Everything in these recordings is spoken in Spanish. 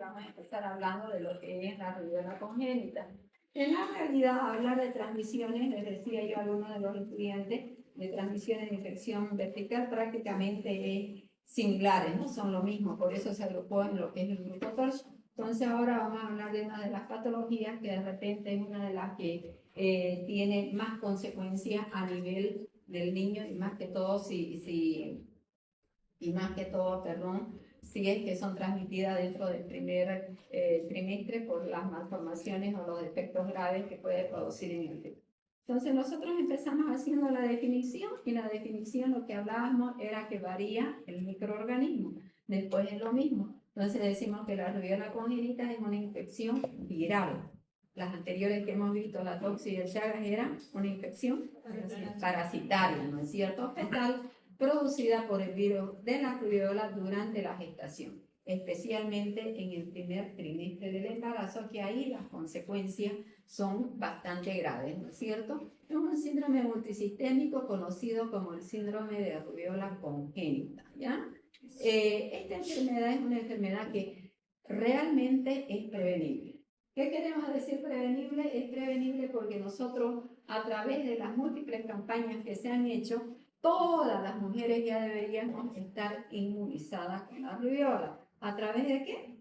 vamos a empezar hablando de lo que es la rubiola congénita. En la realidad, hablar de transmisiones, les decía yo a algunos de los estudiantes, de transmisiones de infección vertical prácticamente es similares, no son lo mismo, por eso se agrupó en lo que es el grupo TORCH. Entonces ahora vamos a hablar de una de las patologías que de repente es una de las que tiene más consecuencias a nivel del niño y más que todo si es que son transmitidas dentro del primer trimestre por las malformaciones o los defectos graves que puede producir en el feto. Entonces nosotros empezamos haciendo la definición y la definición lo que hablábamos era que varía el microorganismo. Después es lo mismo. Entonces decimos que la rubiola congénita es una infección viral. Las anteriores que hemos visto, la toxi y el Chagas, eran una infección parasitaria, ¿no es cierto? Fetal, producida por el virus de la rubiola durante la gestación, especialmente en el primer trimestre del embarazo, que ahí las consecuencias son bastante graves, ¿no es cierto? Es un síndrome multisistémico conocido como el síndrome de rubiola congénita, ¿ya? Esta enfermedad es una enfermedad que realmente es prevenible. ¿Qué queremos decir prevenible? Es prevenible porque nosotros, a través de las múltiples campañas que se han hecho, todas las mujeres ya deberíamos estar inmunizadas con la rubiola. ¿A través de qué?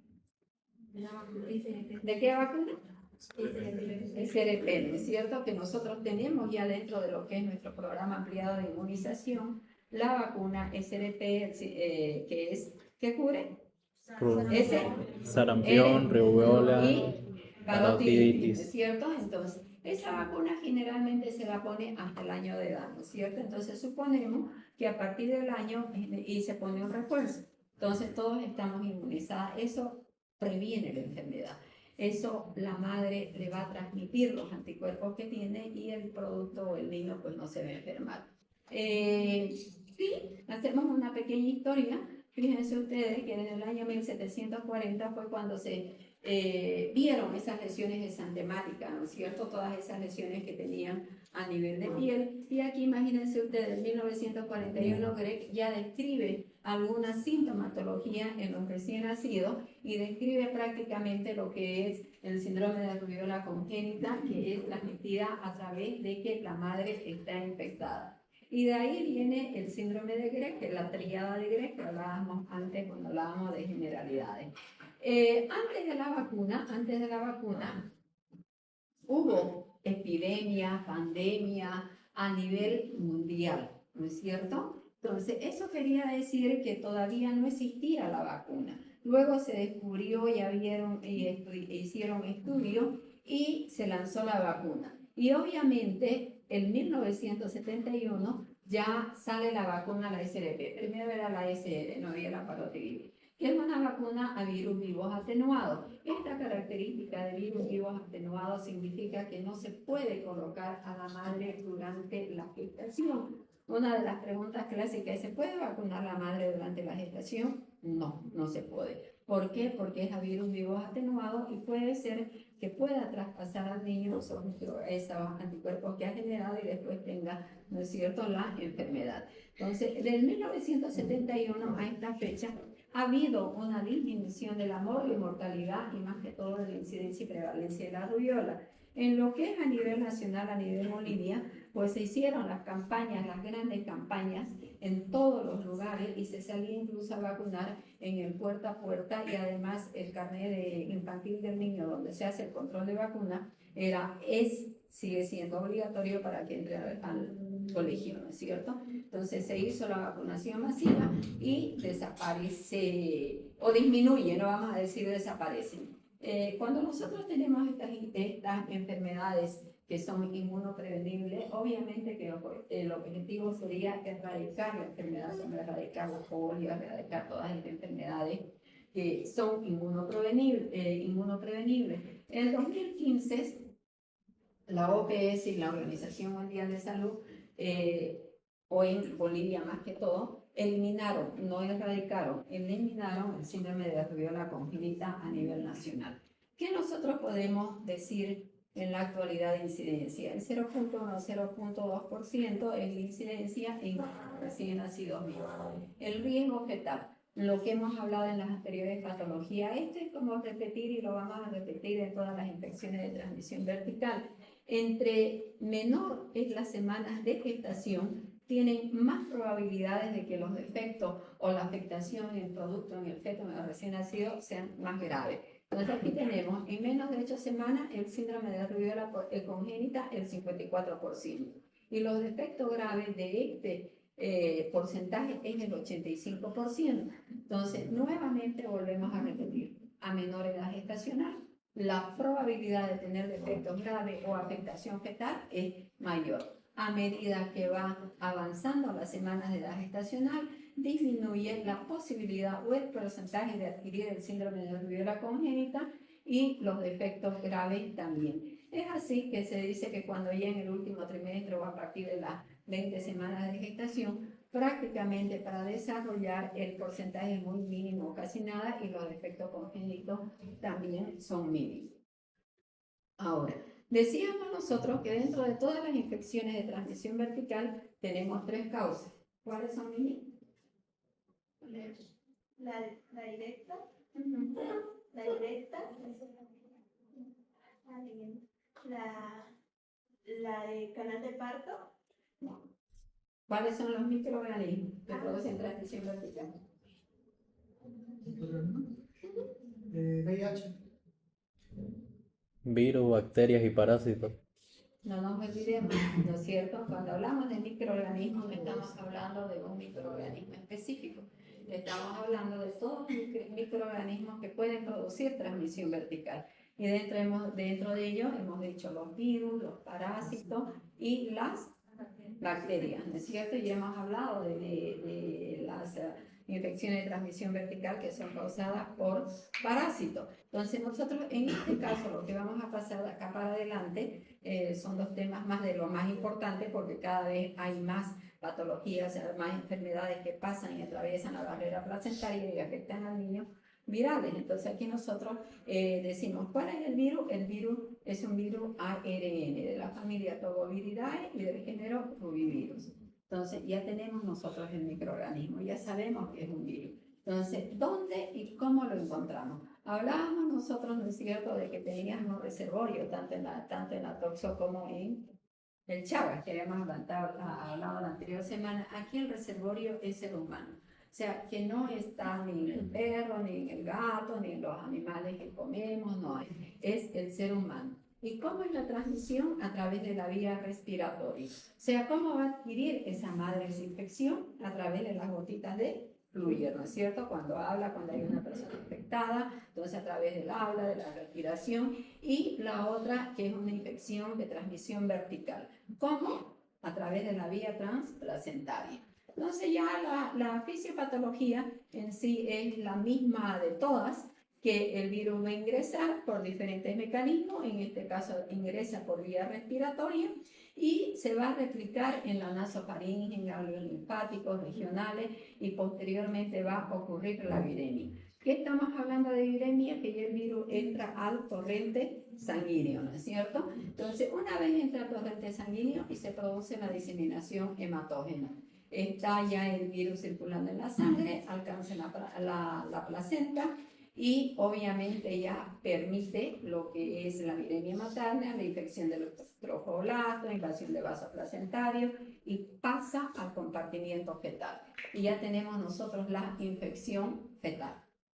¿De qué vacuna? SRP, ¿no es cierto? Que nosotros tenemos ya dentro de lo que es nuestro programa ampliado de inmunización la vacuna SRP, ¿qué cubre? Sarampión, rubiola y parotiditis, ¿no es cierto? Entonces, esa vacuna generalmente se la pone hasta el año de edad, ¿no es cierto? Entonces, suponemos que a partir del año y se pone un refuerzo. Entonces, todos estamos inmunizadas. Eso previene la enfermedad. Eso la madre le va a transmitir los anticuerpos que tiene y el producto o el niño pues no se va a enfermar. Sí, hacemos una pequeña historia. Fíjense ustedes que en el año 1740 fue cuando se vieron esas lesiones exantemáticas, ¿no es cierto? Todas esas lesiones que tenían a nivel de piel. Y aquí imagínense ustedes, en 1941 Gregg ya describe alguna sintomatología en los recién nacidos y describe prácticamente lo que es el síndrome de rubiola congénita, que es transmitida a través de que la madre está infectada. Y de ahí viene el síndrome de Gregg, que es la tríada de Gregg que hablábamos antes cuando hablábamos de generalidades. Antes de la vacuna, hubo epidemia, pandemia a nivel mundial, ¿no es cierto? Entonces, eso quería decir que todavía no existía la vacuna. Luego se descubrió, ya vieron y hicieron estudios y se lanzó la vacuna. Y obviamente, en 1971 ya sale la vacuna, la SRP. Primero era la SR, no había la parotiditis, que es una vacuna a virus vivos atenuados. Esta característica de virus vivos atenuados significa que no se puede colocar a la madre durante la gestación. Una de las preguntas clásicas es: ¿se puede vacunar la madre durante la gestación? No, no se puede. ¿Por qué? Porque es a virus vivos atenuados y puede ser que pueda traspasar al niño esos anticuerpos que ha generado y después tenga, ¿no es cierto?, la enfermedad. Entonces, del 1971 a esta fecha, ha habido una disminución de la mortalidad y más que todo de la incidencia y prevalencia de la rubiola. En lo que es a nivel nacional, a nivel Bolivia, pues se hicieron las campañas, las grandes campañas en todos los lugares y se salía incluso a vacunar en el puerta a puerta y además el carnet de infantil del niño donde se hace el control de vacuna sigue siendo obligatorio para que entre al colegio, ¿no es cierto? Entonces se hizo la vacunación masiva y desaparece, o disminuye, no vamos a decir desaparece. Cuando nosotros tenemos estas enfermedades que son inmunoprevenibles, obviamente que el objetivo sería erradicar la enfermedad, como erradicar la polio, erradicar todas estas enfermedades que son inmunoprevenibles. En el 2015, la OPS y la Organización Mundial de Salud, o en Bolivia más que todo, eliminaron, no erradicaron, eliminaron el síndrome de rubiola congénita a nivel nacional. ¿Qué nosotros podemos decir en la actualidad de incidencia? El 0.1-0.2% es la incidencia en recién nacidos vivos. El riesgo fetal. lo que hemos hablado en las anteriores patologías. Esto es como repetir y lo vamos a repetir en todas las infecciones de transmisión vertical. Entre menor es las semanas de gestación, tienen más probabilidades de que los defectos o la afectación en el producto, en el feto, en el recién nacido, sean más graves. Entonces aquí tenemos en menos de 8 semanas el síndrome de rubiola congénita el 54%. Y los defectos graves de este porcentaje es el 85%. Entonces, nuevamente volvemos a repetir, a menor edad gestacional, la probabilidad de tener defectos graves o afectación fetal es mayor. A medida que va avanzando las semanas de edad gestacional, disminuye la posibilidad o el porcentaje de adquirir el síndrome de rubiola congénita y los defectos graves también. Es así que se dice que cuando ya en el último trimestre o a partir de las 20 semanas de gestación, prácticamente para desarrollar el porcentaje es muy mínimo, casi nada, y los defectos congénitos también son mínimos. Ahora, decíamos nosotros que dentro de todas las infecciones de transmisión vertical tenemos 3 causas. ¿Cuáles son, Mimi? La directa, la directa, la de canal de parto. ¿Cuáles son los microorganismos que producen transmisión vertical? VIH. Virus, bacterias y parásitos. No nos olvidemos, ¿no es cierto? Cuando hablamos de microorganismos no estamos hablando de un microorganismo específico. Estamos hablando de todos los microorganismos que pueden producir transmisión vertical. Y dentro de ellos hemos dicho los virus, los parásitos y las bacterias, ¿no es cierto? Y hemos hablado de las infecciones de transmisión vertical que son causadas por parásitos. Entonces nosotros en este caso lo que vamos a pasar de acá para adelante son 2 temas más de lo más importante porque cada vez hay más patologías, más enfermedades que pasan y atraviesan la barrera placentaria y afectan al niño virales. Entonces aquí nosotros decimos, ¿cuál es el virus? El virus es un virus ARN de la familia Toboviridae y del género Rubivirus. Entonces ya tenemos nosotros el microorganismo, ya sabemos que es un virus. Entonces, ¿dónde y cómo lo encontramos? Hablábamos nosotros, ¿no es cierto?, de que teníamos reservorio tanto en la toxo como en el Chagas, que habíamos hablado la anterior semana. Aquí el reservorio es el humano. O sea, que no está ni en el perro, ni en el gato, ni en los animales que comemos, no es el ser humano. ¿Y cómo es la transmisión? A través de la vía respiratoria. O sea, ¿cómo va a adquirir esa madre esa infección? A través de las gotitas de fluye, ¿no es cierto? Cuando habla, cuando hay una persona infectada, entonces a través del habla, de la respiración, y la otra que es una infección de transmisión vertical. ¿Cómo? A través de la vía transplacentaria. Entonces ya la fisiopatología en sí es la misma de todas, que el virus va a ingresar por diferentes mecanismos, en este caso ingresa por vía respiratoria y se va a replicar en la nasofaringe, en ganglios linfáticos regionales y posteriormente va a ocurrir la viremia. ¿Qué estamos hablando de viremia? Que ya el virus entra al torrente sanguíneo, ¿no es cierto? Entonces, una vez entra al torrente sanguíneo y se produce la diseminación hematógena. Está ya el virus circulando en la sangre, alcanza la placenta y obviamente ya permite lo que es la viremia materna, la infección de los trofoblastos, invasión de vasos placentarios y pasa al compartimiento fetal. Y ya tenemos nosotros la infección fetal.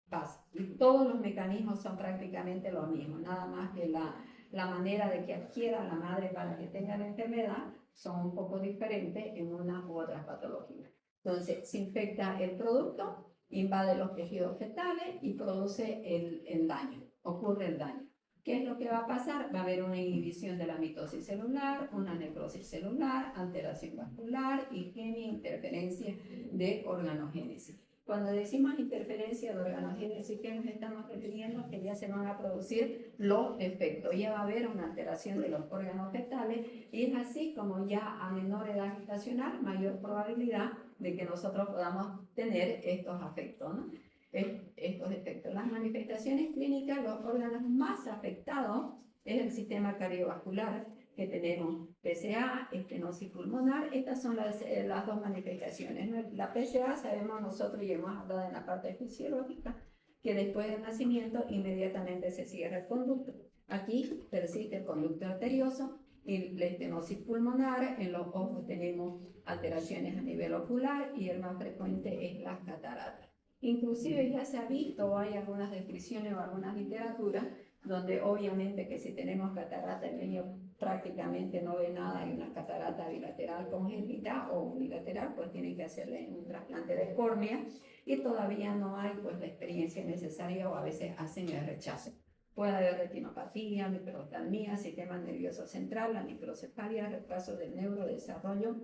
Pasa. Y todos los mecanismos son prácticamente los mismos, nada más que la manera de que adquiera la madre para que tenga la enfermedad son un poco diferentes en unas u otras patologías. Entonces, se infecta el producto, invade los tejidos fetales y produce el daño, ocurre el daño. ¿Qué es lo que va a pasar? Va a haber una inhibición de la mitosis celular, una necrosis celular, alteración vascular, isquemia, interferencia de organogénesis. Cuando decimos interferencia de organogénesis, ¿qué nos estamos refiriendo? Que ya se van a producir los efectos, ya va a haber una alteración de los órganos fetales y es así como ya a menor edad gestacional, mayor probabilidad de que nosotros podamos tener estos afectos, ¿no? Estos efectos. Las manifestaciones clínicas, los órganos más afectados es el sistema cardiovascular, que tenemos PCA, estenosis pulmonar. Estas son las dos manifestaciones, ¿no? La PCA sabemos nosotros y hemos hablado en la parte fisiológica que después del nacimiento inmediatamente se cierra el conducto. Aquí persiste el conducto arterioso y la estenosis pulmonar. En los ojos tenemos alteraciones a nivel ocular y el más frecuente es las cataratas. Inclusive ya se ha visto, hay algunas descripciones o algunas literaturas donde obviamente que si tenemos catarata el niño prácticamente no ve nada, hay una catarata bilateral congénita o unilateral, pues tienen que hacerle un trasplante de córnea y todavía no hay pues la experiencia necesaria o a veces hacen el rechazo. Puede haber retinopatía, microoftalmía, sistema nervioso central, la microcefalia, retraso del neurodesarrollo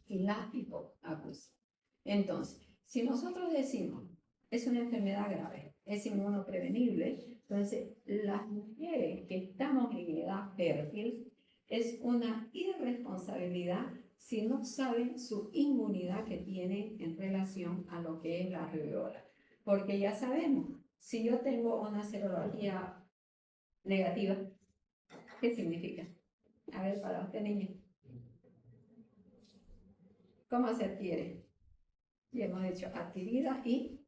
y la hipoacusia. Entonces, si nosotros decimos es una enfermedad grave, es inmunoprevenible, entonces las mujeres que estamos en edad fértil es una irresponsabilidad si no saben su inmunidad que tienen en relación a lo que es la rubiola. Porque ya sabemos, si yo tengo una serología negativa, ¿qué significa? A ver, para usted, niña. ¿Cómo se adquiere? Ya hemos dicho adquirida y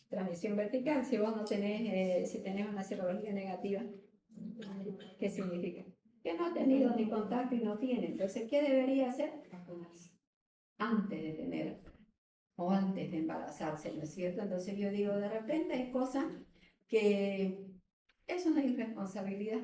transmisión vertical. Si vos no tenés, si tenés una serología negativa, ¿qué significa? Que no ha tenido ni contacto y no tiene. Entonces, ¿qué debería hacer? Vacunarse antes de tener o antes de embarazarse, ¿no es cierto? Entonces yo digo, de repente hay cosas que es una irresponsabilidad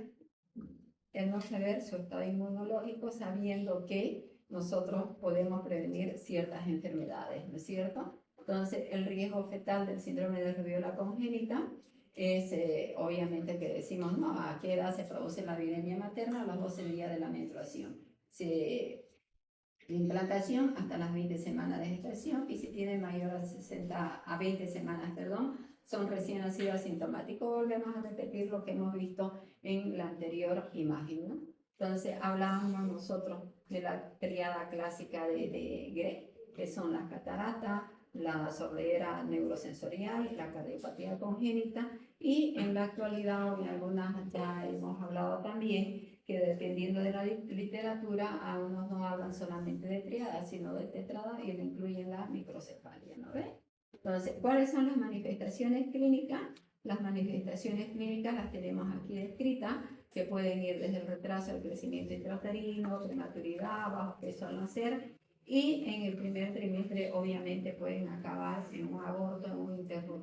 el no saber su estado inmunológico sabiendo que nosotros podemos prevenir ciertas enfermedades, ¿no es cierto? Entonces, el riesgo fetal del síndrome de rubiola congénita es obviamente que decimos, no, ¿a qué edad se produce la viremia materna? A los 12 días de la menstruación. La implantación hasta las 20 semanas de gestación y si tiene mayor a 20 semanas, perdón, son recién nacidos asintomáticos. Volvemos a repetir lo que hemos visto en la anterior imagen, ¿no? Entonces, hablábamos nosotros de la triada clásica de Gray, que son las cataratas, la sordera neurosensorial, la cardiopatía congénita y en la actualidad, o en algunas ya hemos hablado también, que dependiendo de la literatura, a unos no hablan solamente de triada, sino de tetrada y le incluyen la microcefalia, ¿no ve? Entonces, ¿cuáles son las manifestaciones clínicas? Las manifestaciones clínicas las tenemos aquí descritas, que pueden ir desde el retraso del crecimiento intrauterino, prematuridad, bajo peso al nacer, y en el primer trimestre obviamente pueden acabar en un aborto,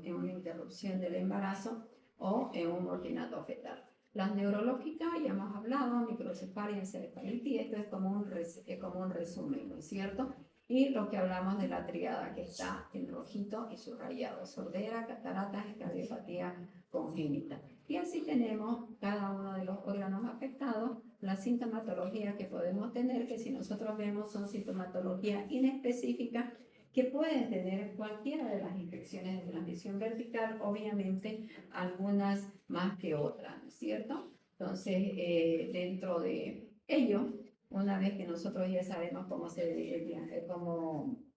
en una interrupción del embarazo o en un orfanato fetal. Las neurológicas, ya hemos hablado, microcefalia, encefalitis, esto es como un resumen, ¿no es cierto? Y lo que hablamos de la triada que está en rojito y subrayado, sordera, cataratas y cardiopatía congénita. Y así tenemos cada uno de los órganos afectados, la sintomatología que podemos tener, que si nosotros vemos son sintomatología inespecífica que pueden tener cualquiera de las infecciones de transmisión vertical, obviamente algunas más que otras, ¿no es cierto? Entonces, dentro de ello, una vez que nosotros ya sabemos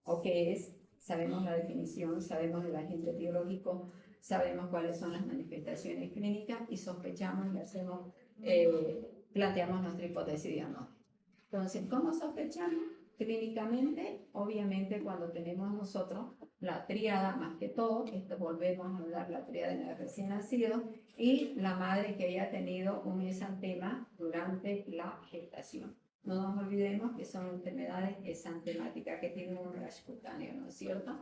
o qué es, sabemos la definición, sabemos el agente biológico, sabemos cuáles son las manifestaciones clínicas y sospechamos y hacemos, planteamos nuestra hipótesis diagnóstica. Entonces, ¿cómo sospechamos? Clínicamente, obviamente, cuando tenemos nosotros la tríada, más que todo, esto volvemos a hablar la tríada en el recién nacido, y la madre que haya tenido un mesantema durante la gestación. No nos olvidemos que son enfermedades exantemáticas que tienen un rash cutáneo, ¿no es cierto?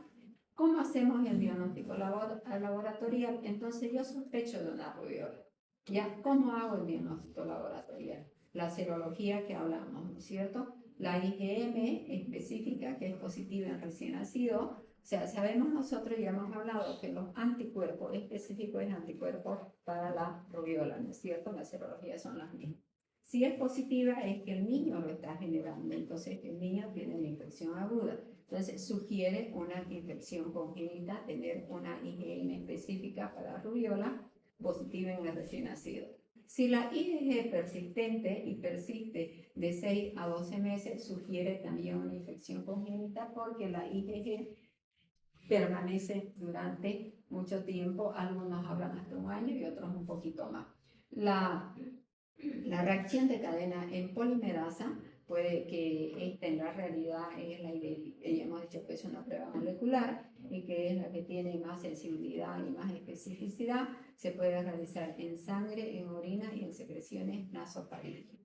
¿Cómo hacemos el diagnóstico laboratorial? Entonces yo sospecho de una rubiola. ¿Ya? ¿Cómo hago el diagnóstico laboratorial? La serología que hablamos, ¿no es cierto? La IgM específica, que es positiva en recién nacido. O sea, sabemos nosotros, ya hemos hablado, que los anticuerpos específicos es anticuerpos para la rubiola, ¿no es cierto? Las serologías son las mismas. Si es positiva, es que el niño lo está generando, entonces el niño tiene una infección aguda. Entonces, sugiere una infección congénita, tener una IgM específica para rubiola positiva en el recién nacido. Si la IgG es persistente y persiste de 6 a 12 meses, sugiere también una infección congénita porque la IgG permanece durante mucho tiempo, algunos hablan hasta un año y otros un poquito más. La La reacción de cadena en polimerasa puede que esta en la realidad es la ya hemos dicho que es una prueba molecular y que es la que tiene más sensibilidad y más especificidad. Se puede realizar en sangre, en orina y en secreciones nasofaríngea.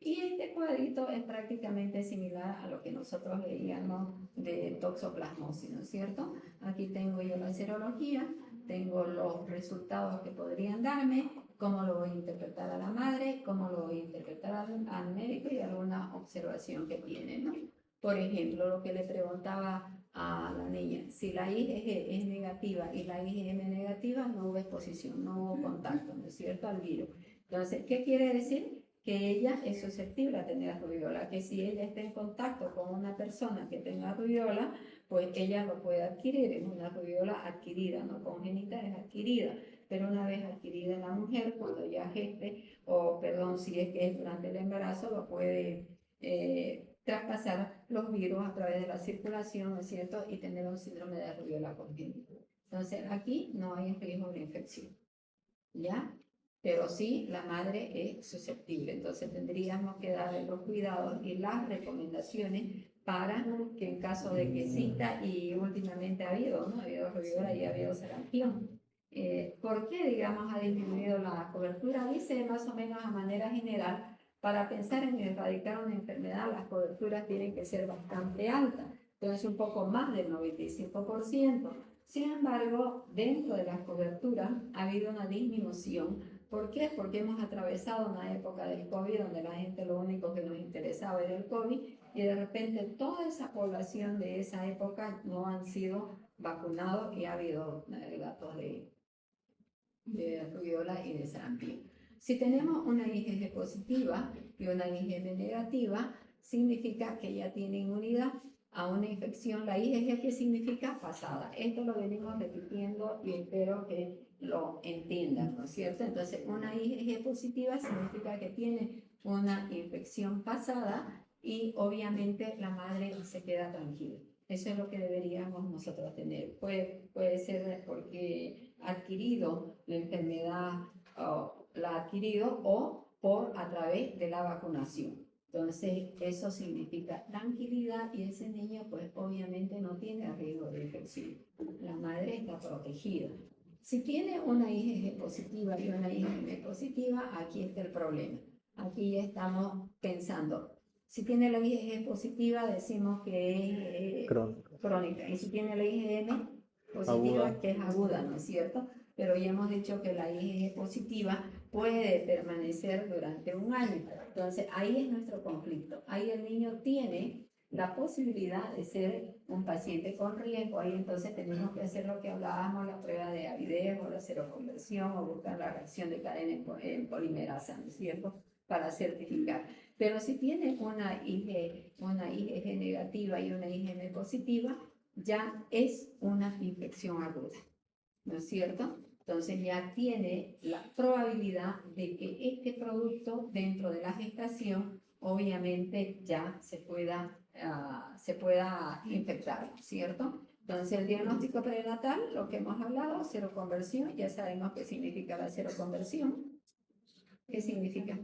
Y este cuadrito es prácticamente similar a lo que nosotros veíamos de toxoplasmosis, ¿no es cierto? Aquí tengo yo la serología, tengo los resultados que podrían darme, cómo lo voy a interpretar a la madre, cómo lo voy a interpretar al médico y alguna observación que tiene, ¿no? Por ejemplo, lo que le preguntaba a la niña, si la IgG es negativa y la IgM negativa, no hubo exposición, no hubo contacto, ¿no es cierto?, al virus. Entonces, ¿qué quiere decir? Que ella es susceptible a tener rubiola, que si ella está en contacto con una persona que tenga rubiola, pues ella lo puede adquirir, es una rubiola adquirida, no congénita, es adquirida, pero una vez adquirida en la mujer, cuando ya geste, o perdón, si es que es durante el embarazo, lo puede traspasar los virus a través de la circulación, ¿no es cierto?, y tener un síndrome de rubiola congénita. Entonces, aquí no hay riesgo de infección, ¿ya? Pero sí la madre es susceptible, entonces tendríamos que darle los cuidados y las recomendaciones para que en caso de que exista, y últimamente ha habido, ¿no? Ha habido rubiola y ha habido sarampión. ¿Por qué, digamos, ha disminuido la cobertura? Dice más o menos a manera general, para pensar en erradicar una enfermedad, las coberturas tienen que ser bastante altas, entonces un poco más del 95%. Sin embargo, dentro de las coberturas ha habido una disminución. ¿Por qué? Porque hemos atravesado una época del COVID donde la gente lo único que nos interesaba era el COVID y de repente toda esa población de esa época no han sido vacunados y ha habido datos de rubiola y de sarampión. Si tenemos una IgG positiva y una IgM negativa, significa que ella tiene inmunidad a una infección. La IgG, ¿qué significa? Pasada. Esto lo venimos repitiendo y espero que lo entiendan, ¿no es cierto? Entonces, una IgG positiva significa que tiene una infección pasada y obviamente la madre se queda tranquila. Eso es lo que deberíamos nosotros tener. Puede ser porque ha adquirido la enfermedad, la ha adquirido o por a través de la vacunación. Entonces, eso significa tranquilidad y ese niño, pues, obviamente no tiene riesgo de infección. La madre está protegida. Si tiene una IgG positiva y una IgM positiva, aquí está el problema. Aquí ya estamos pensando. Si tiene la IgG positiva, decimos que es crónica. Y si tiene la IgM positiva, aguda, que es aguda, ¿no es cierto? Pero ya hemos dicho que la IgG positiva puede permanecer durante un año. Entonces, ahí es nuestro conflicto. Ahí el niño tiene la posibilidad de ser un paciente con riesgo. Ahí entonces tenemos que hacer lo que hablábamos, la prueba de avidez o la seroconversión o buscar la reacción de cadena en polimerasa, ¿no es cierto?, para certificar. Pero si tiene una IgG negativa y una IgM positiva, ya es una infección aguda, ¿no es cierto? Entonces ya tiene la probabilidad de que este producto dentro de la gestación obviamente ya se pueda infectar, ¿cierto? Entonces el diagnóstico prenatal, lo que hemos hablado, seroconversión, ya sabemos qué significa la seroconversión. ¿Qué significa?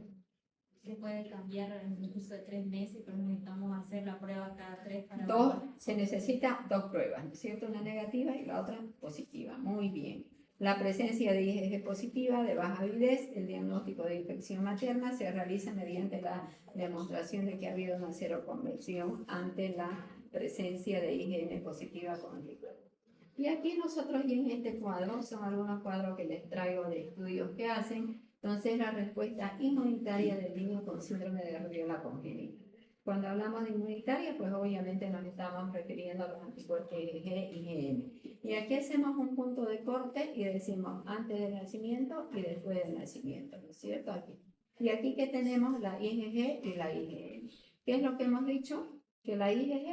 Se puede cambiar en un curso de 3 meses, pero necesitamos hacer la prueba cada 3 para se necesita 2 pruebas, ¿no es cierto? Una negativa y la otra positiva. Muy bien. La presencia de IgG positiva de baja avidez, el diagnóstico de infección materna se realiza mediante la demostración de que ha habido una seroconversión ante la presencia de IgM positiva con anticuerpos. Y aquí nosotros, y en este cuadro, son algunos cuadros que les traigo de estudios que hacen. Entonces, la respuesta inmunitaria del niño con síndrome de rubiola congénita. Cuando hablamos de inmunitaria, pues obviamente nos estamos refiriendo a los anticuerpos IgG y IgM. Y aquí hacemos un punto de corte y decimos antes del nacimiento y después del nacimiento, ¿no es cierto? Aquí. Y aquí que tenemos la IgG y la IgM. ¿Qué es lo que hemos dicho? Que la IgG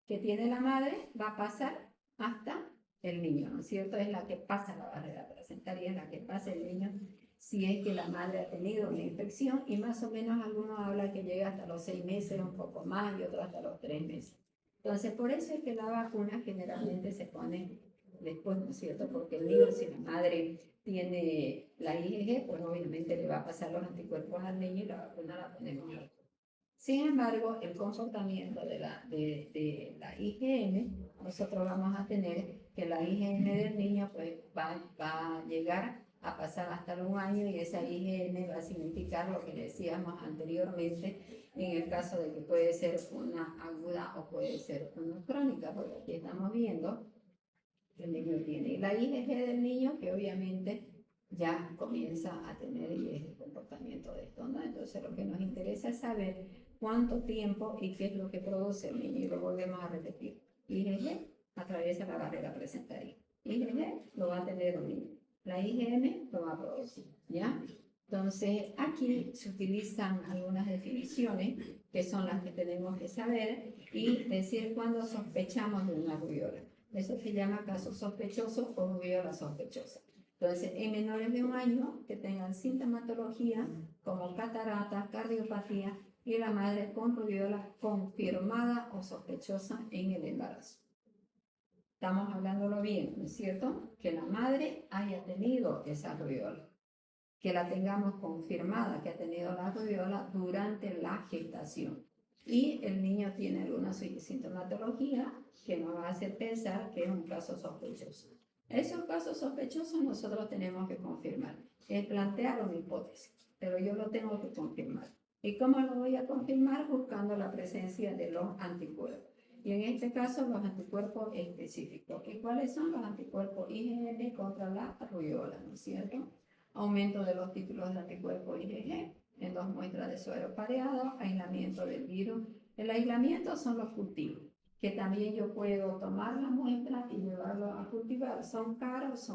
que tiene la madre va a pasar hasta el niño, ¿no es cierto? Es la que pasa la barrera placentaria, es la que pasa el niño si es que la madre ha tenido una infección, y más o menos algunos hablan que llega hasta los 6 meses, un poco más, y otros hasta los 3 meses. Entonces, por eso es que la vacuna generalmente se pone después, ¿no es cierto? Porque el niño, si la madre tiene la IgG, pues obviamente le va a pasar los anticuerpos al niño y la vacuna la ponemos al. Sin embargo, el comportamiento de la IgM, nosotros vamos a tener que la IgM del niño pues va a llegar a pasar hasta un año y esa IgM va a significar lo que decíamos anteriormente en el caso de que puede ser una aguda o puede ser una crónica, porque aquí estamos viendo que el niño tiene. Y la IgG del niño que obviamente ya comienza a tener y es el comportamiento de esto, ¿no? Entonces lo que nos interesa es saber cuánto tiempo y qué es lo que produce el niño y lo volvemos a repetir. IgG atraviesa la barrera placentaria. IgG lo va a tener un niño. La IgM lo va a producir, ¿ya? Entonces aquí se utilizan algunas definiciones que son las que tenemos que saber y decir cuándo sospechamos de una rubiola. Eso se llama caso sospechoso o rubiola sospechosa. Entonces, en menores de 1 año que tengan sintomatología como catarata, cardiopatía y la madre con rubiola confirmada o sospechosa en el embarazo. Estamos hablándolo bien, ¿no es cierto? Que la madre haya tenido esa rubiola, que la tengamos confirmada que ha tenido la rubiola durante la gestación. Y el niño tiene alguna sintomatología que nos va a hacer pensar que es un caso sospechoso. Esos casos sospechosos nosotros tenemos que confirmar. Es plantear una hipótesis, pero yo lo tengo que confirmar. ¿Y cómo lo voy a confirmar? Buscando la presencia de los anticuerpos. Y en este caso los anticuerpos específicos. ¿Y cuáles son los anticuerpos IgM contra la rubiola? ¿No es cierto? Aumento de los títulos de anticuerpos IgG en 2 muestras de suero pareado, aislamiento del virus. El aislamiento son los cultivos, que también yo puedo tomar las muestras y llevarlo a cultivar. Son caros,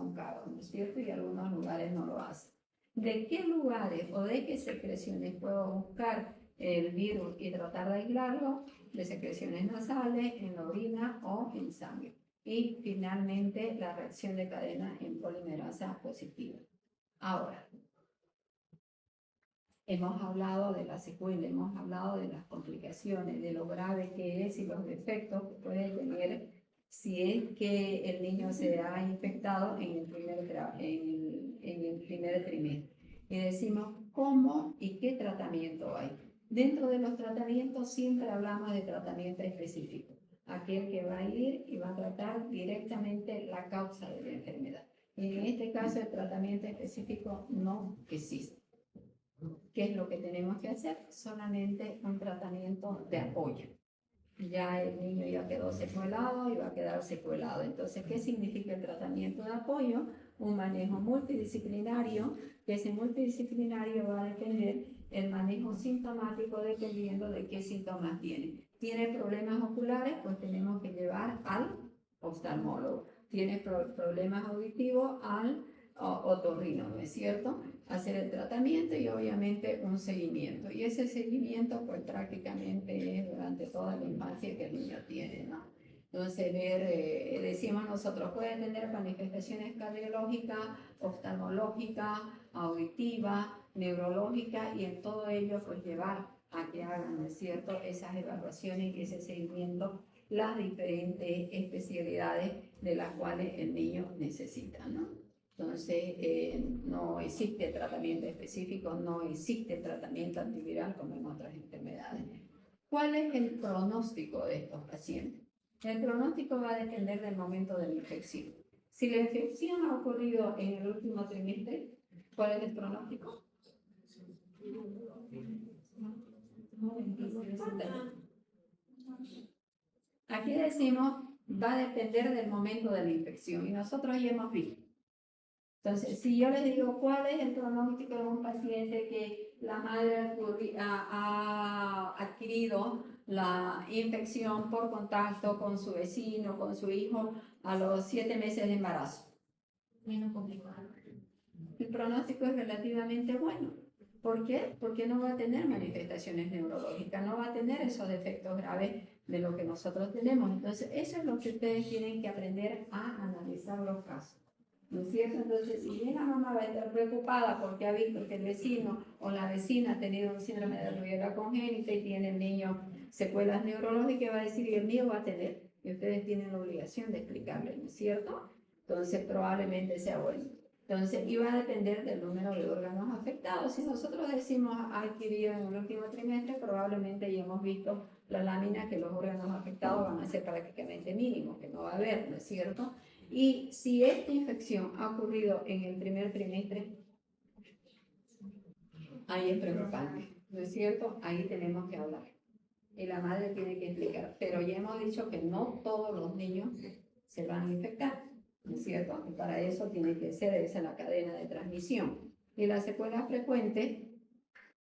¿no es cierto? Y algunos lugares no lo hacen. ¿De qué lugares o de qué secreciones puedo buscar el virus y tratar de aislarlo? De secreciones nasales, en la orina o en sangre. Y finalmente la reacción de cadena en polimerasa positiva. Ahora, hemos hablado de la secuela, hemos hablado de las complicaciones, de lo grave que es y los efectos que puede tener si es que el niño se ha infectado en el primer trimestre. Y decimos cómo y qué tratamiento hay. Dentro de los tratamientos siempre hablamos de tratamiento específico. Aquel que va a ir y va a tratar directamente la causa de la enfermedad. Y en este caso el tratamiento específico no existe. ¿Qué es lo que tenemos que hacer? Solamente un tratamiento de apoyo. Ya el niño ya quedó secuelado y va a quedar secuelado. Entonces, ¿qué significa el tratamiento de apoyo? Un manejo multidisciplinario, que ese multidisciplinario va a depender el manejo sintomático dependiendo de qué síntomas tiene. ¿Tiene problemas oculares? Pues tenemos que llevar al oftalmólogo. ¿Tiene problemas auditivos? Al otorrino, ¿no es cierto? Hacer el tratamiento y obviamente un seguimiento. Y ese seguimiento pues prácticamente es durante toda la infancia que el niño tiene, ¿no? Entonces decimos nosotros, puede tener manifestaciones cardiológicas, oftalmológicas, auditivas, neurológicas y en todo ello pues llevar a que hagan, ¿no es cierto?, esas evaluaciones y ese seguimiento, las diferentes especialidades de las cuales el niño necesita, ¿no? Entonces, no existe tratamiento específico, no existe tratamiento antiviral como en otras enfermedades. ¿Cuál es el pronóstico de estos pacientes? El pronóstico va a depender del momento de la infección. Si la infección ha ocurrido en el último trimestre, ¿cuál es el pronóstico? Aquí decimos, va a depender del momento de la infección y nosotros ya hemos visto. Entonces, si yo les digo cuál es el pronóstico de un paciente que la madre ha adquirido la infección por contacto con su vecino, con su hijo, a los 7 meses de embarazo. Menos complicado. El pronóstico es relativamente bueno. ¿Por qué? Porque no va a tener manifestaciones neurológicas, no va a tener esos defectos graves de lo que nosotros tenemos. Entonces, eso es lo que ustedes tienen que aprender a analizar los casos. ¿No es cierto? Entonces, si bien la mamá va a estar preocupada porque ha visto que el vecino o la vecina ha tenido un síndrome de rubiola congénita y tiene el niño secuelas neurológicas, va a decir, y el mío va a tener. Y ustedes tienen la obligación de explicarle, ¿no es cierto? Entonces, probablemente sea bueno. Entonces, iba a depender del número de órganos afectados. Si nosotros decimos adquirido en el último trimestre, probablemente ya hemos visto la lámina que los órganos afectados van a ser prácticamente mínimos, que no va a haber, ¿no es cierto? Y si esta infección ha ocurrido en el primer trimestre, ahí es preocupante, ¿no es cierto? Ahí tenemos que hablar. Y la madre tiene que explicar. Pero ya hemos dicho que no todos los niños se van a infectar, ¿no es cierto? Y para eso tiene que ser esa la cadena de transmisión. Y la secuela frecuente,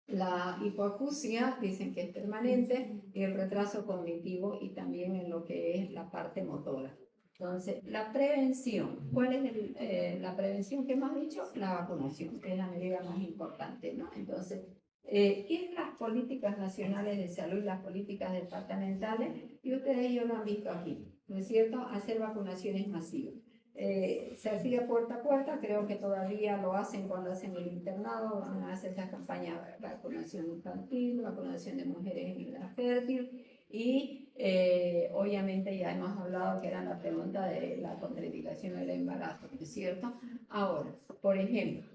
la hipoacusia, dicen que es permanente, y el retraso cognitivo y también en lo que es la parte motora. Entonces, la prevención, ¿cuál es la prevención que hemos dicho? La vacunación, que es la medida más importante, ¿no? Entonces, ¿qué es las políticas nacionales de salud y las políticas departamentales? Y ustedes ya lo han visto aquí, ¿no es cierto? Hacer vacunaciones masivas. Se hacía puerta a puerta, creo que todavía lo hacen cuando hacen el internado, van a hacer esa campaña de vacunación infantil, vacunación de mujeres en edad fértil y obviamente ya hemos hablado que era la pregunta de la contraindicación del embarazo, ¿no es cierto? Ahora, por ejemplo,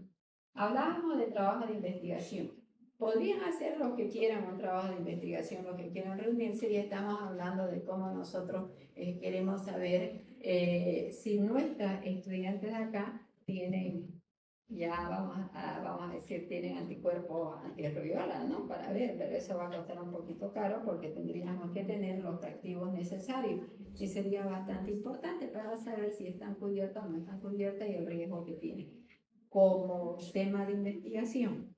hablábamos de trabajo de investigación. Podrían hacer lo que quieran, un trabajo de investigación, lo que quieran reunirse y estamos hablando de cómo nosotros queremos saber si nuestras estudiantes de acá tienen, ya vamos a decir, tienen anticuerpos antirrubiola, ¿no? Para ver, pero eso va a costar un poquito caro porque tendríamos que tener los reactivos necesarios y sería bastante importante para saber si están cubiertas o no están cubiertas y el riesgo que tienen. Como tema de investigación,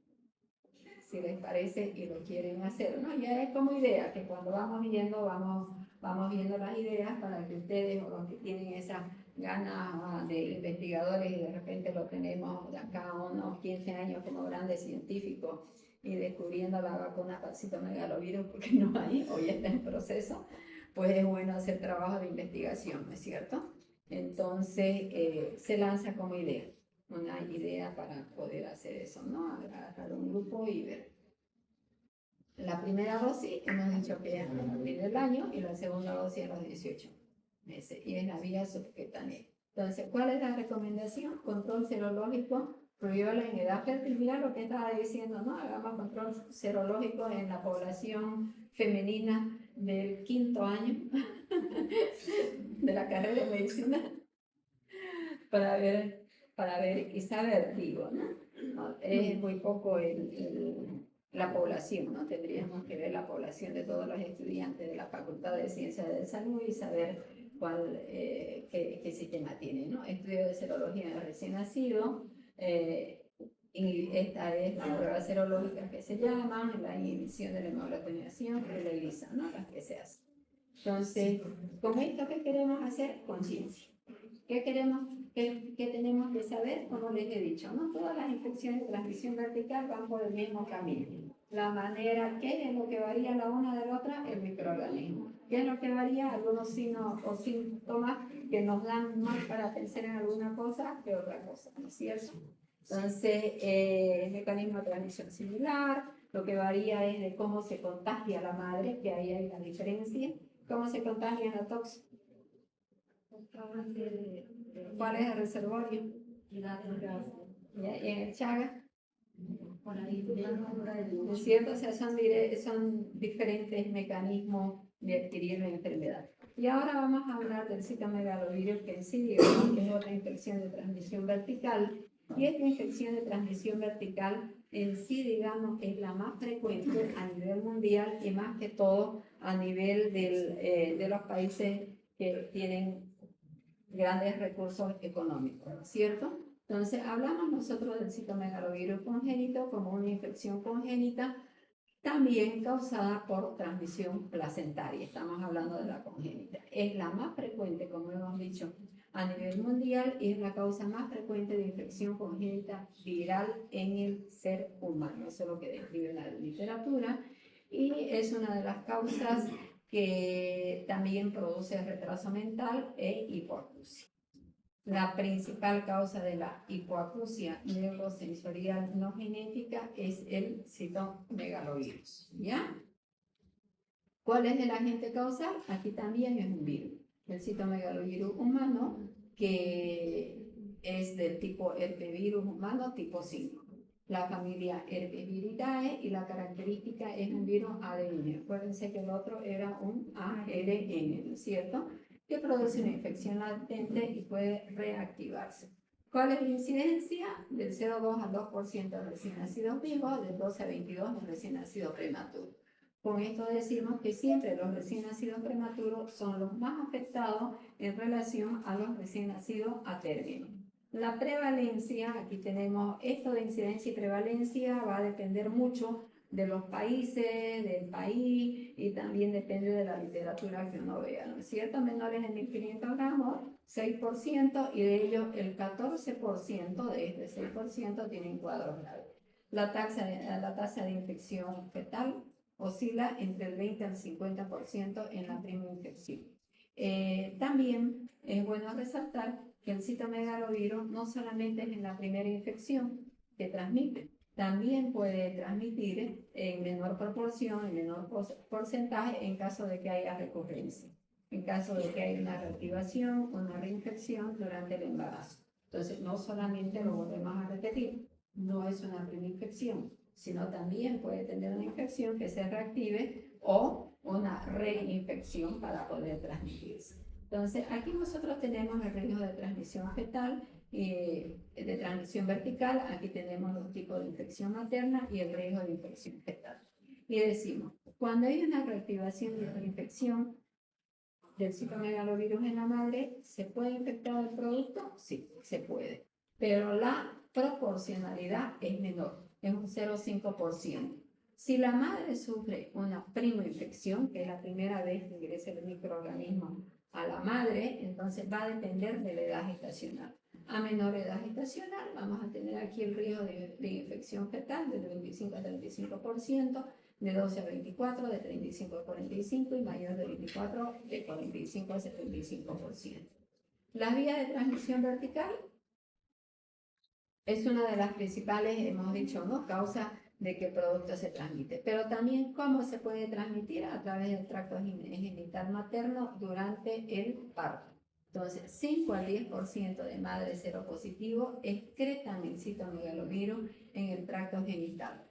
si les parece y lo quieren hacer, ¿no? Ya es como idea, que cuando vamos viendo las ideas para que ustedes o los que tienen esa ganas de investigadores y de repente lo tenemos de acá a unos 15 años como grandes científicos y descubriendo la vacuna para el citomegalovirus porque no hay, hoy está en proceso, pues es bueno hacer trabajo de investigación, ¿no es cierto? Entonces se lanza como idea una idea para poder hacer eso, ¿no? Agarrar un grupo y ver. La primera dosis hemos dicho que es a partir del año y la segunda dosis a los 18 meses y es la vía subcutánea. Entonces, ¿cuál es la recomendación? Control serológico, rubiola en edad fértil. Mira lo que estaba diciendo, ¿no? Hagamos control serológico en la población femenina del 5º año de la carrera de medicina para ver y saber, digo, ¿no? Es muy poco la población, ¿no? Tendríamos que ver la población de todos los estudiantes de la Facultad de Ciencias de Salud y saber qué sistema tiene, ¿no? Estudio de serología de recién nacido, y esta es la prueba serológica que se llama, la inhibición de la hemogloutinación y la ELISA, ¿no? Las que se hacen. Entonces, con esto, ¿qué queremos hacer? Conciencia. ¿Qué queremos? ¿Qué tenemos que saber? Como les he dicho, ¿no? Todas las infecciones de transmisión vertical van por el mismo camino. La manera, ¿qué es lo que varía la una de la otra? El microorganismo. ¿Qué es lo que varía? Algunos signos o síntomas que nos dan más para pensar en alguna cosa que otra cosa, ¿no es cierto? Entonces, el mecanismo de transmisión similar, lo que varía es de cómo se contagia la madre, que ahí hay la diferencia, cómo se contagia la toxina. ¿Cuál es el reservorio? Y en el Chaga. ¿No es cierto? O sea, son diferentes mecanismos de adquirir la enfermedad. Y ahora vamos a hablar del citomegalovirus, que en sí, digamos, que es otra infección de transmisión vertical. Y esta infección de transmisión vertical en sí, digamos, es la más frecuente a nivel mundial y más que todo a nivel de los países que tienen grandes recursos económicos, ¿cierto? Entonces, hablamos nosotros del citomegalovirus congénito como una infección congénita también causada por transmisión placentaria. Estamos hablando de la congénita. Es la más frecuente, como hemos dicho, a nivel mundial y es la causa más frecuente de infección congénita viral en el ser humano. Eso es lo que describe la literatura y es una de las causas que también produce retraso mental e hipoacusia. La principal causa de la hipoacusia neurosensorial no genética es el citomegalovirus, ¿ya? ¿Cuál es el agente causal? Aquí también es un virus, el citomegalovirus humano, que es del tipo herpevirus humano tipo 5. La familia Herpesviridae y la característica es un virus ADN. Acuérdense que el otro era un ARN, ¿no es cierto? Que produce una infección latente y puede reactivarse. ¿Cuál es la incidencia? Del 0,2 al 2% de recién nacidos vivos, del 12 a 22 de recién nacidos prematuros. Con esto decimos que siempre los recién nacidos prematuros son los más afectados en relación a los recién nacidos a término. La prevalencia, aquí tenemos esto de incidencia y prevalencia, va a depender mucho de los países, del país y también depende de la literatura que uno vea, ¿no es cierto? Menores de 1.500 gramos, 6% y de ellos el 14% de este 6% tienen cuadros graves. La tasa de infección fetal oscila entre el 20 al 50% en la primera infección. También es bueno resaltar que el citomegalovirus no solamente es en la primera infección que transmite, también puede transmitir en menor proporción, en menor porcentaje en caso de que haya recurrencia, en caso de que haya una reactivación, una reinfección durante el embarazo. Entonces, no solamente lo volvemos a repetir, no es una primera infección, sino también puede tener una infección que se reactive o una reinfección para poder transmitirse. Entonces, aquí nosotros tenemos el riesgo de transmisión fetal y de transmisión vertical. Aquí tenemos los tipos de infección materna y el riesgo de infección fetal. Y decimos, cuando hay una reactivación y reinfección del citomegalovirus en la madre, ¿se puede infectar el producto? Sí, se puede. Pero la proporcionalidad es menor, es un 0,5%. Si la madre sufre una primoinfección, que es la primera vez que ingresa el microorganismo a la madre, entonces va a depender de la edad gestacional. A menor edad gestacional vamos a tener aquí el riesgo de infección fetal del 25 al 35%, de 12 a 24, de 35 a 45 y mayor de 24, de 45 a 75%. La vía de transmisión vertical es una de las principales, hemos dicho, ¿no?, causas de que el producto se transmite. Pero también cómo se puede transmitir a través del tracto genital materno durante el parto. Entonces, 5 al 10% de madres seropositivos excretan el citomegalovirus en el tracto genital.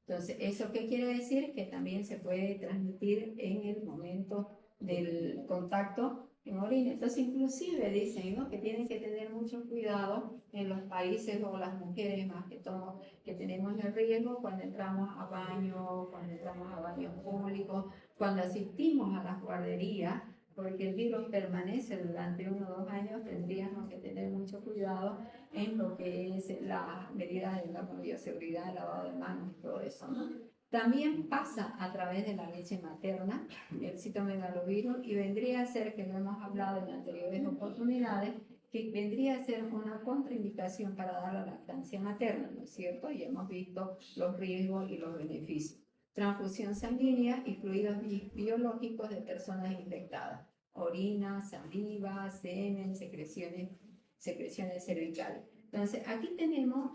Entonces, ¿eso qué quiere decir? Que también se puede transmitir en el momento del contacto en orina. Entonces, inclusive dicen, ¿no?, que tienen que tener mucho cuidado en los países o las mujeres más que todo, que tenemos el riesgo cuando entramos a baños, cuando entramos a baños públicos, cuando asistimos a las guarderías, porque el virus permanece durante 1 o 2 años, tendríamos que tener mucho cuidado en lo que es las medidas de la bioseguridad, el lavado de manos y todo eso, ¿no? También pasa a través de la leche materna el citomegalovirus y vendría a ser, que lo hemos hablado en anteriores oportunidades, que vendría a ser una contraindicación para dar la lactancia materna, ¿no es cierto? Y hemos visto los riesgos y los beneficios. Transfusión sanguínea y fluidos biológicos de personas infectadas. Orina, saliva, semen, secreciones cervicales. Entonces, aquí tenemos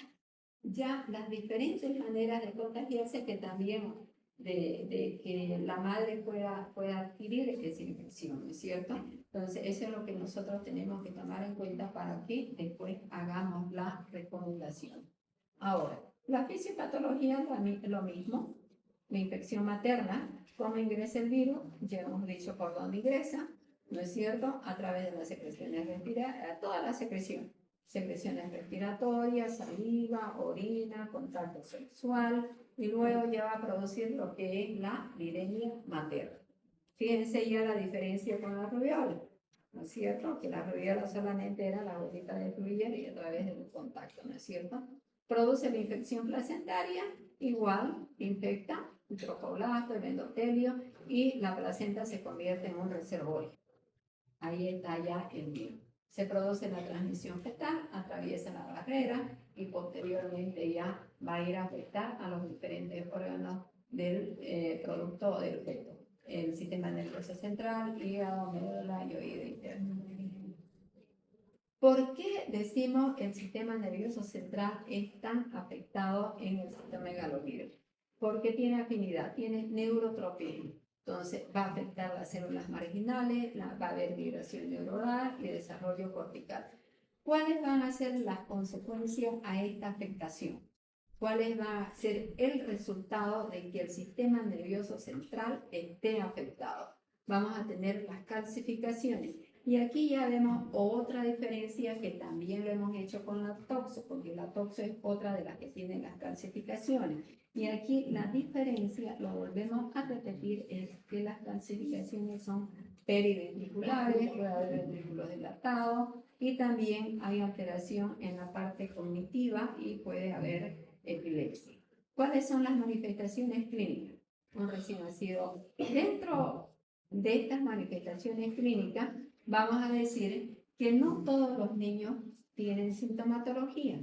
ya las diferentes maneras de contagiarse que también de que la madre pueda adquirir esa infección, ¿no es cierto? Entonces, eso es lo que nosotros tenemos que tomar en cuenta para que después hagamos la recomendación. Ahora, la fisiopatología es lo mismo. La infección materna, cómo ingresa el virus, ya hemos dicho por dónde ingresa, ¿no es cierto? A través de las secreciones respiratorias, todas las secreciones respiratorias, saliva, orina, contacto sexual, y luego ya va a producir lo que es la viremia materna. Fíjense ya la diferencia con la rubiola, ¿no es cierto? Que la rubiola solamente era la gotita de fluir y a través del contacto, ¿no es cierto? Produce la infección placentaria, igual, infecta el trofoblasto, el endotelio, y la placenta se convierte en un reservorio. Ahí está ya el virus. Se produce la transmisión fetal, atraviesa la barrera y posteriormente ya va a ir a afectar a los diferentes órganos del producto del feto. El sistema nervioso central, hígado, médula y oído interno. ¿Por qué decimos el sistema nervioso central es tan afectado en el citomegalovirus? Porque tiene afinidad, tiene neurotropismo. Entonces va a afectar las células marginales, va a haber vibración neuronal y desarrollo cortical. ¿Cuáles van a ser las consecuencias a esta afectación? ¿Cuáles va a ser el resultado de que el sistema nervioso central esté afectado? Vamos a tener las calcificaciones. Y aquí ya vemos otra diferencia que también lo hemos hecho con la toxo, porque la toxo es otra de las que tienen las calcificaciones. Y aquí la diferencia, lo volvemos a repetir, es que las calcificaciones son periventriculares, puede haber ventrículos dilatados y también hay alteración en la parte cognitiva y puede haber epilepsia. ¿Cuáles son las manifestaciones clínicas? Un recién nacido. Dentro de estas manifestaciones clínicas, vamos a decir que no todos los niños tienen sintomatología,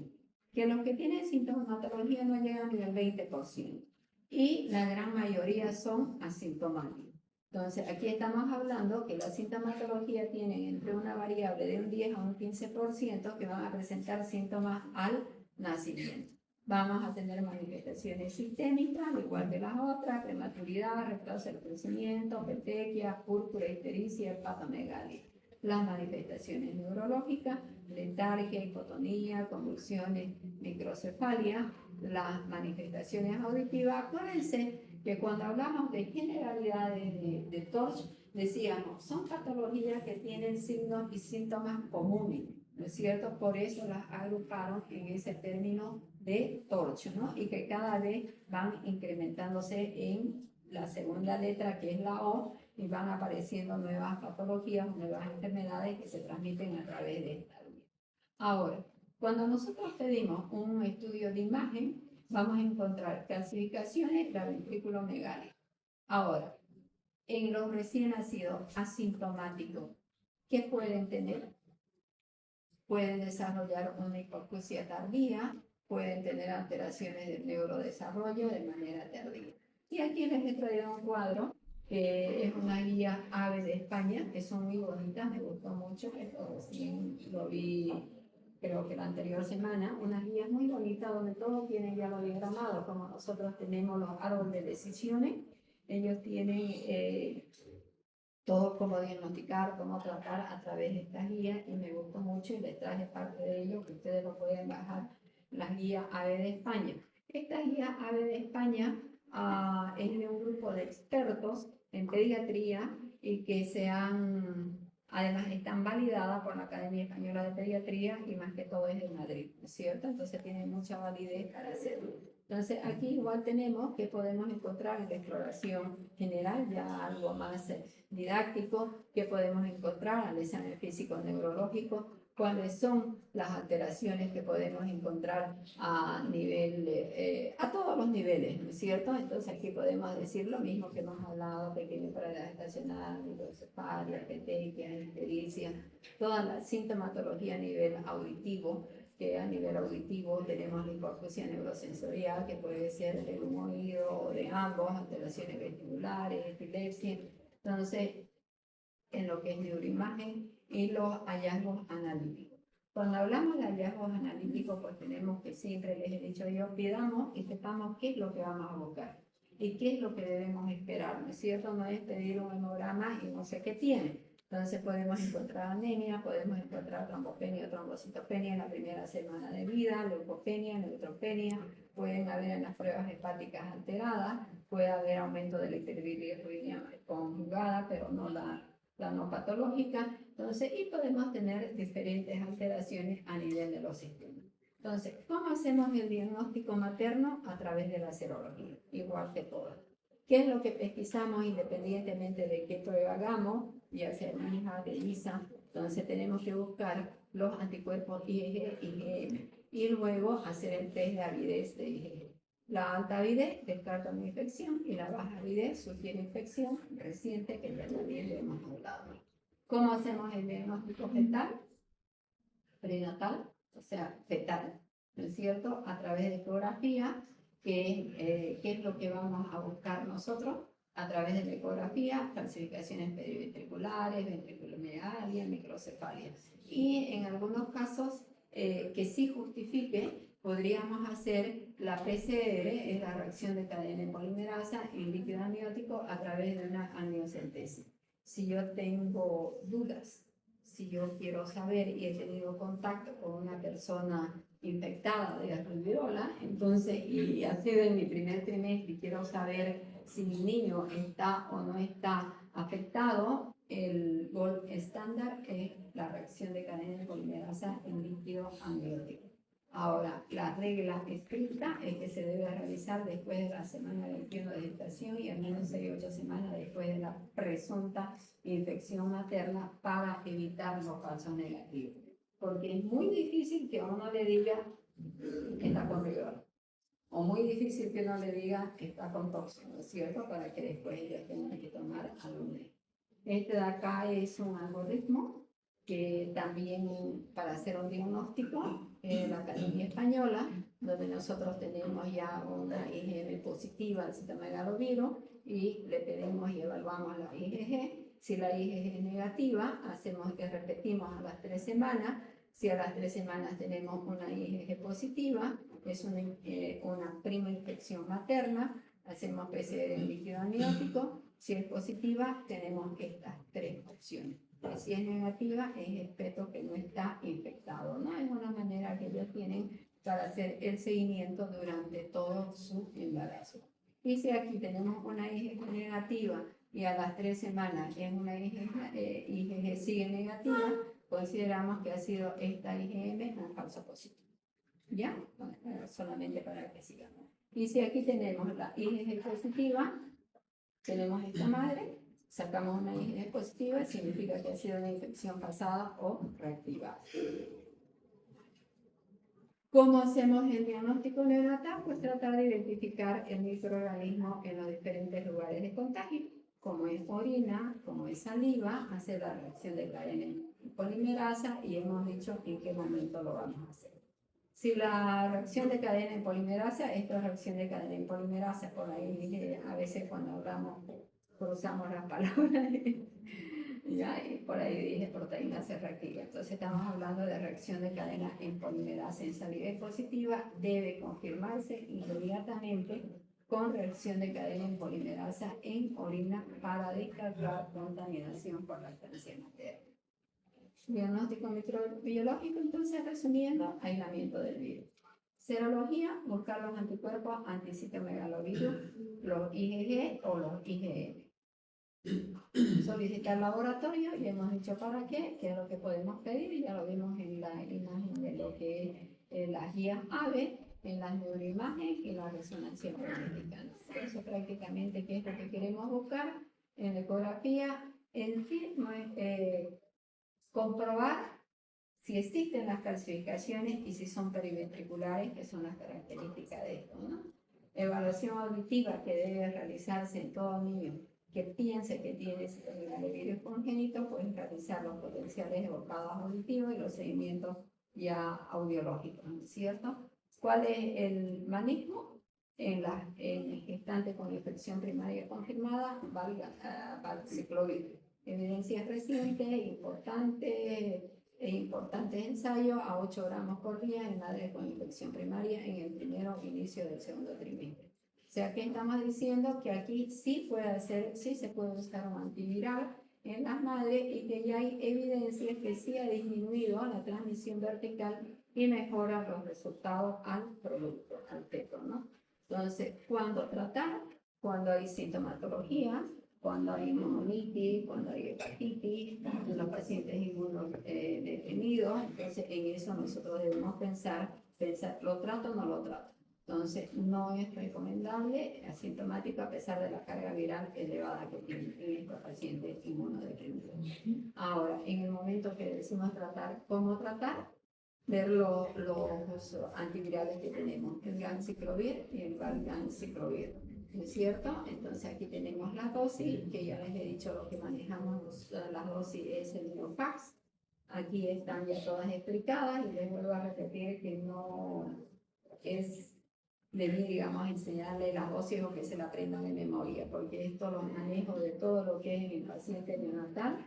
que los que tienen sintomatología no llegan ni al 20% y la gran mayoría son asintomáticos. Entonces, aquí estamos hablando que la sintomatología tiene entre una variable de un 10 a un 15% que van a presentar síntomas al nacimiento. Vamos a tener manifestaciones sistémicas, al igual que las otras, prematuridad, retraso del crecimiento, petequia, púrpura, ictericia, hepatomegalia. Las manifestaciones neurológicas, letargia, hipotonía, convulsiones, microcefalia. Las manifestaciones auditivas, acuérdense que cuando hablamos de generalidades de TORCH, decíamos, son patologías que tienen signos y síntomas comunes, ¿no es cierto? Por eso las agruparon en ese término de TORCH, ¿no? Y que cada vez van incrementándose en la segunda letra, que es la O, y van apareciendo nuevas patologías, nuevas enfermedades que se transmiten a través de esta vía. Ahora, cuando nosotros pedimos un estudio de imagen, vamos a encontrar calcificaciones del ventrículo megálico. Ahora, en los recién nacidos asintomáticos, ¿qué pueden tener? Pueden desarrollar una hipoacusia tardía, pueden tener alteraciones del neurodesarrollo de manera tardía. Y aquí les he traído un cuadro que es una guía AVE de España, que son muy bonitas, me gustó mucho, esto recién lo vi creo que la anterior semana, unas guías muy bonitas donde todos tienen ya lo diagramado, como nosotros tenemos los árboles de decisiones, ellos tienen todo cómo diagnosticar, cómo tratar a través de estas guías y me gustó mucho y les traje parte de ello que ustedes lo pueden bajar, las guías AVE de España. Esta guía AVE de España es de un grupo de expertos en pediatría y que además están validadas por la Academia Española de Pediatría y más que todo es de Madrid, ¿no es cierto? Entonces tienen mucha validez para hacerlo. Entonces aquí igual tenemos que podemos encontrar en la exploración general ya algo más didáctico que podemos encontrar al examen físico neurológico, cuáles son las alteraciones que podemos encontrar a nivel, a todos los niveles, ¿no es cierto? Entonces aquí podemos decir lo mismo que hemos hablado, pequeño parálisis estacional, microcefalia, petequia, ictericia, toda la sintomatología a nivel auditivo, que a nivel auditivo tenemos la hipoacusia neurosensorial, que puede ser de un oído o de ambos, alteraciones vestibulares, epilepsia. Entonces, en lo que es neuroimagen y los hallazgos analíticos. Cuando hablamos de hallazgos analíticos, pues tenemos que siempre, les he dicho yo, pidamos y sepamos qué es lo que vamos a buscar y qué es lo que debemos esperar, ¿no es cierto? No es pedir un hemograma y no sé qué tiene. Entonces podemos encontrar anemia, podemos encontrar trombopenia o trombocitopenia en la primera semana de vida, leucopenia, neutropenia, pueden haber en las pruebas hepáticas alteradas, puede haber aumento de la ictericia conjugada, pero no la no patológica, entonces, y podemos tener diferentes alteraciones a nivel de los sistemas. Entonces, ¿cómo hacemos el diagnóstico materno? A través de la serología, igual que todas. ¿Qué es lo que pesquisamos independientemente de qué prueba hagamos? Ya sea MIJA, de ISA, entonces tenemos que buscar los anticuerpos IgG, IgM, y luego hacer el test de avidez de IgG. La alta avidez descarta una infección y la baja avidez sugiere infección reciente que ya también le hemos hablado. ¿Cómo hacemos el diagnóstico fetal? Prenatal, o sea, fetal, ¿no es cierto? A través de ecografía, ¿qué es lo que vamos a buscar nosotros? A través de la ecografía, calcificaciones periventriculares, ventriculomegalia, microcefalia. Y en algunos casos que sí justifique, podríamos hacer la PCR, es la reacción de cadena de polimerasa en líquido amniótico a través de una amniocentesis. Si yo tengo dudas si yo quiero saber y he tenido contacto con una persona infectada de rubiola, entonces, y ha sido en mi primer trimestre y quiero saber si mi niño está o no está afectado, el gold estándar es la reacción de cadena de polimerasa en líquido amniótico. Ahora, la regla estricta es que se debe realizar después de la semana 21 de gestación y al menos 6 8 semanas después de la presunta infección materna para evitar los falsos negativos. Porque es muy difícil que uno le diga que está con rubiola. O muy difícil que uno le diga que está con tóxico, ¿no es cierto? Para que después ellos tengan que tomar algún. Este de acá es un algoritmo que también para hacer un diagnóstico, la Academia Española, donde nosotros tenemos ya una IgM positiva al citomegalovirus y le pedimos y evaluamos la IgG. Si la IgG es negativa, hacemos que repetimos a las 3 semanas. Si a las 3 semanas tenemos una IgG positiva, es una prima infección materna, hacemos PCR en líquido amniótico. Si es positiva, tenemos estas 3 opciones. Si es negativa, es el feto que no está infectado, ¿no? Es una manera que ellos tienen para hacer el seguimiento durante todo su embarazo. Y si aquí tenemos una IgG negativa y a las 3 semanas es una IgG sigue negativa, consideramos que ha sido esta IgM un falso positivo. ¿Ya? Solamente para que sigamos. Y si aquí tenemos la IgG positiva, tenemos esta madre, sacamos una IgG positiva, significa que ha sido una infección pasada o reactivada. ¿Cómo hacemos el diagnóstico neonatal? Pues tratar de identificar el microorganismo en los diferentes lugares de contagio, como es orina, como es saliva, hacer la reacción de cadena en polimerasa y hemos dicho en qué momento lo vamos a hacer. Si la reacción de cadena en polimerasa, esta reacción de cadena en polimerasa, por ahí a veces cuando hablamos cruzamos las palabras, ¿ya? Y por ahí dije proteína C reactiva. Entonces estamos hablando de reacción de cadena en polimerasa en saliva positiva, debe confirmarse inmediatamente con reacción de cadena en polimerasa en orina para descartar contaminación por lactancia materna. Diagnóstico microbiológico, entonces resumiendo, aislamiento del virus. Serología, buscar los anticuerpos anticitomegalovírus, los IgG o los IgM. Solicitar laboratorio, y hemos dicho para qué, que es lo que podemos pedir, y ya lo vimos en la imagen de lo que es las guías AVE, en las neuroimágenes y la resonancia magnética. Eso prácticamente que es lo que queremos buscar en la ecografía. En fin, no es, comprobar si existen las calcificaciones y si son periventriculares, que son las características de esto, ¿no? Evaluación auditiva que debe realizarse en todo niño que piense que tiene citomegalovirus congénito, pueden realizar los potenciales evocados auditivos y los seguimientos ya audiológicos, ¿no es cierto? ¿Cuál es el manejo? En gestantes con infección primaria confirmada, valciclovir. Evidencias recientes, importantes ensayos a 8 gramos por día en madres con infección primaria en el primero inicio del segundo trimestre. O sea que estamos diciendo que aquí sí se puede usar un antiviral en las madres y que ya hay evidencias que sí ha disminuido la transmisión vertical y mejora los resultados al producto, al feto, ¿no? Entonces, ¿cuándo tratar? Cuando hay sintomatología, cuando hay inmunolitis, cuando hay hepatitis, en los pacientes inmunodeprimidos, entonces en eso nosotros debemos pensar, ¿lo trato o no lo trato? Entonces, no es recomendable asintomático a pesar de la carga viral elevada que tienen en estos pacientes inmunodeprimidos. Ahora, en el momento que decimos tratar, ¿cómo tratar? Ver los antivirales que tenemos, el ganciclovir y el valganciclovir, ¿no es cierto? Entonces aquí tenemos las dosis, que ya les he dicho lo que manejamos, las dosis es el Neopax. Aquí están ya todas explicadas y les vuelvo a repetir que no es de mí, digamos, enseñarle las dosis o que se la aprendan de memoria, porque esto lo manejo de todo lo que es en el paciente neonatal,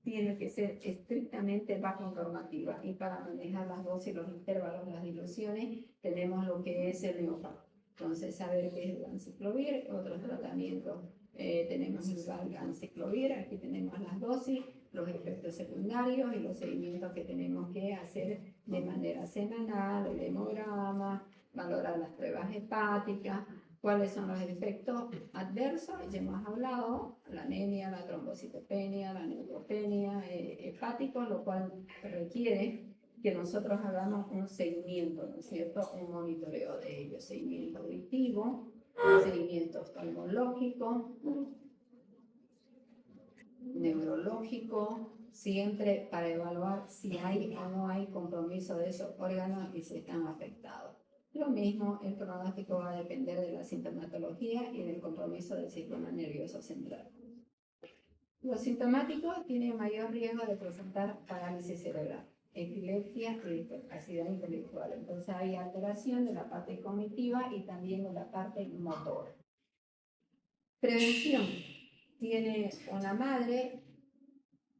tiene que ser estrictamente bajo normativa. Y para manejar las dosis, los intervalos, las diluciones, tenemos lo que es el Neopac. Entonces, saber qué es el ganciclovir, otros tratamientos, tenemos el ganciclovir, aquí tenemos las dosis, los efectos secundarios y los seguimientos que tenemos que hacer de manera semanal, el hemograma, valorar las pruebas hepáticas, cuáles son los efectos adversos, ya hemos hablado, la anemia, la trombocitopenia, la neutropenia, hepáticos, lo cual requiere que nosotros hagamos un seguimiento, ¿no es cierto? Un monitoreo de ellos, seguimiento auditivo, un seguimiento oftalmológico, neurológico, siempre para evaluar si hay o no hay compromiso de esos órganos y si están afectados. Lo mismo, el pronóstico va a depender de la sintomatología y del compromiso del sistema nervioso central. Los sintomáticos tienen mayor riesgo de presentar parálisis cerebral, epilepsia y discapacidad intelectual. Entonces hay alteración de la parte cognitiva y también de la parte motora. Prevención. Tiene una madre,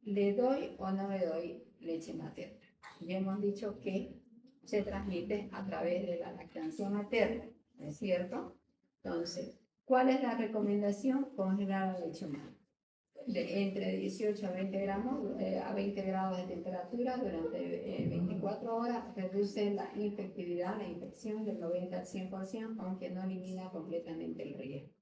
¿le doy o no le doy leche materna? Ya hemos dicho que se transmite a través de la lactancia materna, ¿no es cierto? Entonces, ¿cuál es la recomendación? Congelar la leche humana. Entre 18 a 20 gramos, a 20 grados de temperatura durante 24 horas, reduce la infectividad, la infección del 90 al 100%, aunque no elimina completamente el riesgo.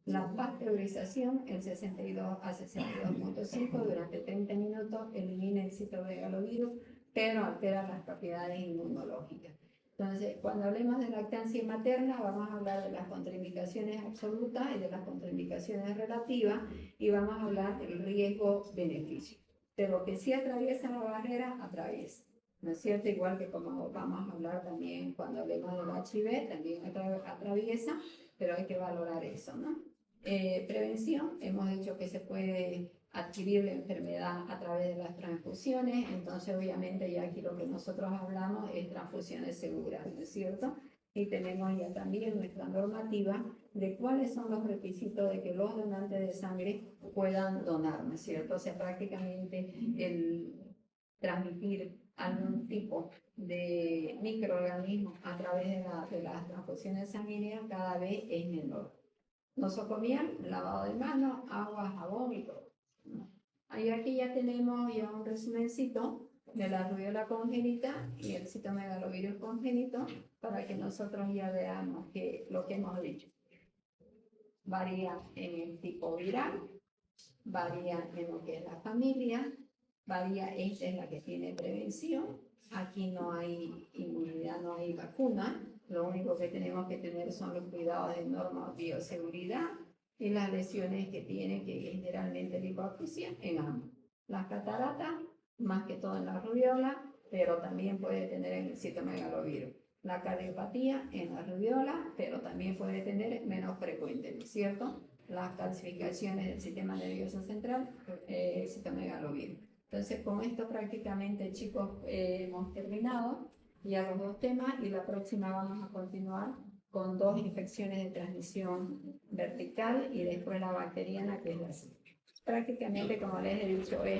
La pasteurización, el 62 a 62.5 durante 30 minutos, elimina el citomegalovirus, pero altera las propiedades inmunológicas. Entonces, cuando hablemos de lactancia materna, vamos a hablar de las contraindicaciones absolutas y de las contraindicaciones relativas, y vamos a hablar del riesgo-beneficio. De lo que sí atraviesa la barrera, atraviesa. ¿No es cierto? Igual que como vamos a hablar también cuando hablemos del HIV, también atraviesa, pero hay que valorar eso, ¿no? Prevención, hemos dicho que se puede adquirir la enfermedad a través de las transfusiones, entonces obviamente ya aquí lo que nosotros hablamos es transfusiones seguras, ¿no es cierto? Y tenemos ya también nuestra normativa de cuáles son los requisitos de que los donantes de sangre puedan donar, ¿no es cierto? O sea, prácticamente el transmitir algún tipo de microorganismo a través de las transfusiones sanguíneas cada vez es menor. Nosocomial, lavado de manos, agua, jabón y todo. Ahí aquí ya tenemos ya un resumencito de la rubiola congénita y el citomegalovirus congénito para que nosotros ya veamos que lo que hemos dicho varía en el tipo viral, varía en lo que es la familia, varía, esta es la que tiene prevención, aquí no hay inmunidad, no hay vacuna, lo único que tenemos que tener son los cuidados de norma bioseguridad y las lesiones que tiene, que es generalmente la hipoacusia en ambos. Las cataratas, más que todo en la rubiola, pero también puede tener en el citomegalovirus. La cardiopatía en la rubiola, pero también puede tener menos frecuente, ¿no es cierto? Las calcificaciones del sistema nervioso central, citomegalovirus. Entonces, con esto prácticamente, chicos, hemos terminado ya los dos temas y la próxima vamos a continuar con dos infecciones de transmisión vertical y después la bacteriana, que es la siguiente. Prácticamente, como les he dicho, es